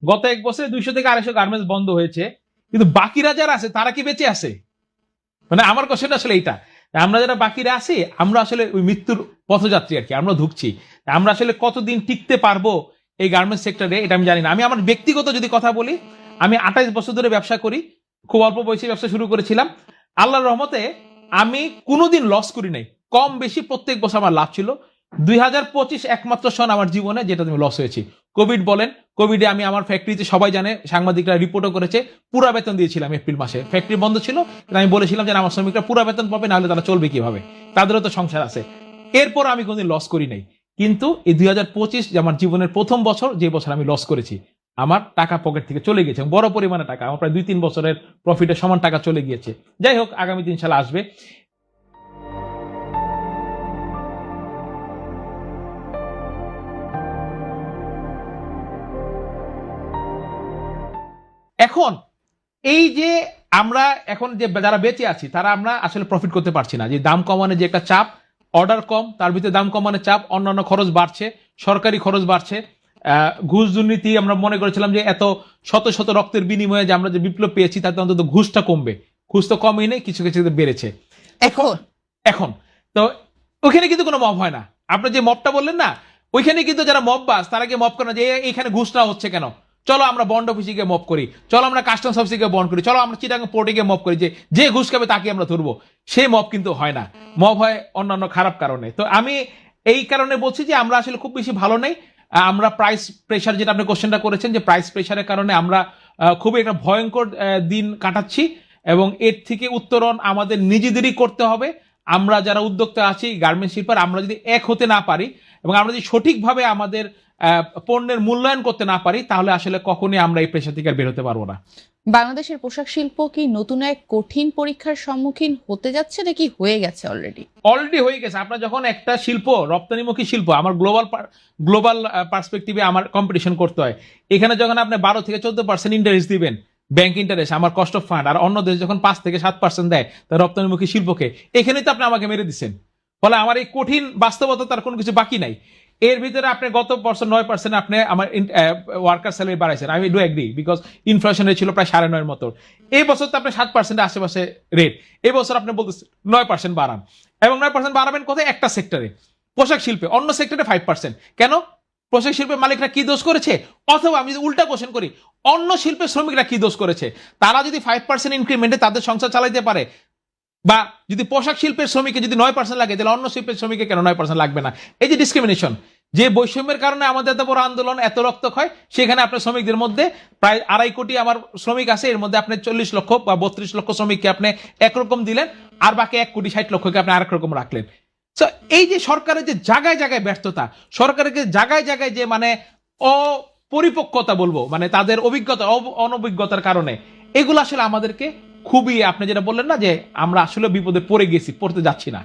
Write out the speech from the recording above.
গত 1 বছরে 200 থেকে 250 গার্মেন্টস বন্ধ হয়েছে, কিন্তু বাকিরা যারা আছে তারা কি বেঁচে আছে? মানে আমার কোশ্চেন আসলে এইটা, আমরা যারা বাকিরা আছি আমরা আসলে ওই মৃত্যুর পথযাত্রী আর কি, আমরা ঢুকছি। আমরা আসলে কতদিন টিকতে পারবো এই গার্মেন্টস সেক্টরে এটা আমি জানি না। আমি আমার ব্যক্তিগত যদি কথা বলি, আমি 28 বছর ধরে ব্যবসা করি, খুব অল্প বয়সে ব্যবসা শুরু করেছিলাম। আল্লাহর রহমতে আমি কোনোদিন লস করি নাই, কম বেশি প্রত্যেক বছর আমার লাভ ছিল। 2025 একমাত্র সন আমার জীবনে যেটা তুমি লস হয়েছি। কোভিড বলেন, কোভিডে আমি আমার ফ্যাক্টরিতে, সবাই জানে, সাংবাদিকরা রিপোর্টও করেছে, পুরা বেতন দিয়েছিলাম এপ্রিল মাসে। ফ্যাক্টরি বন্ধ ছিল, আমি বলেছিলাম যে আমার শ্রমিকরা পুরা বেতন পাবে, নাহলে তারা চলবে কিভাবে, তাদেরও তো সংসার আছে। এরপর আমি কোনদিন লস করি নাই। কিন্তু এই 2025 যে আমার জীবনের প্রথম বছর, যে বছর আমি লস করেছি, আমার টাকা পকেট থেকে চলে গেছে, বড় পরিমাণে টাকা, আমার প্রায় 2-3 বছরের প্রফিটের সমান টাকা চলে গিয়েছে। যাই হোক, আগামী দিন ইনশাল্লাহ আসবে। এখন এই যে আমরা এখন যে যারা বেঁচে আছি তারা আমরা আসলে প্রফিট করতে পারছি না। যে দাম কমানোর যে একটা চাপ, অর্ডার কম, তার ভিতরে দাম কমানোর চাপ, অন্যান্য খরচ বাড়ছে, সরকারি খরচ বাড়ছে, ঘুষ দুর্নীতি। আমরা মনে করেছিলাম যে এত শত শত রক্তের বিনিময়ে যে আমরা যে বিপ্লব পেয়েছি তাতে অন্তত ঘুষটা কমবে, ঘুষ তো কমেই নেই, কিছু কিছু বেড়েছে। এখন এখন তো ওখানে কিন্তু কোনো মব হয় না। আপনি যে মবটা বললেন না, ওইখানে কিন্তু যারা মব বাস তারা গিয়ে মব করে না যে এইখানে ঘুষ না হচ্ছে কেন, চলো আমরা বন্ড অফিসে গিয়ে মব করি, চলো আমরা কাস্টমস অফিসে গিয়ে বন্ড করি, চলো আমরা চিটাগাং পোর্টে গিয়ে মব করি, যে ঘুষ খাবে তাকে আমরা ধরবো। সেই মব কিন্তু হয় না, মব হয় অন্যান্য খারাপ কারণে। তো আমি এই কারণে বলছি যে আমরা আসলে খুব বেশি ভালো নেই। আমরা প্রাইস প্রেশার, যেটা আপনি কোশ্চেনটা করেছেন, যে প্রাইস প্রেশারের কারণে আমরা খুবই একটা ভয়ঙ্কর দিন কাটাচ্ছি, এবং এর থেকে উত্তরণ আমাদের নিজেদেরই করতে হবে। আমরা যারা উদ্যোক্তা আছি গার্মেন্টস শিল্পের, আমরা যদি এক হতে না পারি এবং আমরা যদি সঠিকভাবে আমাদের পণ্যের মূল্যায়ন করতে না পারি, তাহলে আসলে কখনোই আমরা এই পেশা থেকে বের হতে পারবো না। বাংলাদেশের পোশাক শিল্প কি নতুন এক কঠিন পরীক্ষার সম্মুখীন হতে যাচ্ছে, নাকি হয়ে গেছে অলরেডি হয়ে গেছে। আপনার যখন একটা শিল্প, রপ্তানিমুখী শিল্প, আমার গ্লোবাল পার্সপেক্টিভে আমার কম্পিটিশন করতে হয়, এখানে যখন আপনি 12 থেকে 14% ইন্টারেস্ট দিবেন, ব্যাংক ইন্টারেস্ট, আমার কস্ট অফ ফান্ড, আর অন্য দেশ যখন 5 থেকে 7% দেয় তার রপ্তানিমুখী শিল্পকে, এখানেই তো আপনি আমাকে মেরে দিচ্ছেন। ফলে আমার এই কঠিন বাস্তবতা, তার কোনো কিছু বাকি নাই। এর ভিতরে আপনি গত বছর 9% আপনি আমার ওয়ার্কার স্যালারি বাড়াইছেন, আমি ডু এগ্রি, বিকজ ইনফ্লেশন ছিল প্রায় 9.5 মতো। এই বছর তো আপনি 7% আশেপাশে রেট, এই বছর আপনি বলতেছেন 9% বাড়ান, এবং 9% বাড়াবেন কোথায়? একটা সেক্টরে, পোশাক শিল্পে। অন্য সেক্টরে 5%। কেন? পোশাক শিল্পের মালিকরা কি দোষ করেছে? অথবা আমি যদি উল্টা কোশ্চেন করি, অন্য শিল্পের শ্রমিকরা কি দোষ করেছে? তারা যদি 5% ইনক্রিমেন্টে তাদের সংসার চালাইতে পারে, বা যদি পোশাক শিল্পের শ্রমিকে যদি 9% লাগে, তাহলে অন্য শিল্পের শ্রমিকে কেন 9% লাগবে না? এই যে ডিসক্রিমিনেশন, যে বৈষম্যের কারণে আমাদের এত বড় আন্দোলন, এত রক্তক্ষয়, সেখানে আপনার শ্রমিকদের মধ্যে প্রায় 2.5 কোটি আমার শ্রমিক আছে, এর মধ্যে আপনি 40 লক্ষ বা 32 লক্ষ শ্রমিককে আপনি একরকম দিলেন, আর বাকি 1 কোটি 60 লক্ষকে আপনি আরেক রকম রাখলেন। এই যে সরকারের যে জায়গায় জায়গায় ব্যর্থতা, সরকারের যে জায়গায় জায়গায় যে মানে অপরিপক্কতা বলবো, মানে তাদের অভিজ্ঞতা অনভিজ্ঞতার কারণে, এগুলো আসলে আমাদেরকে খুবই, আপনি যেটা বললেন না যে আমরা আসলে বিপদে পড়ে গেছি, পড়তে যাচ্ছি না।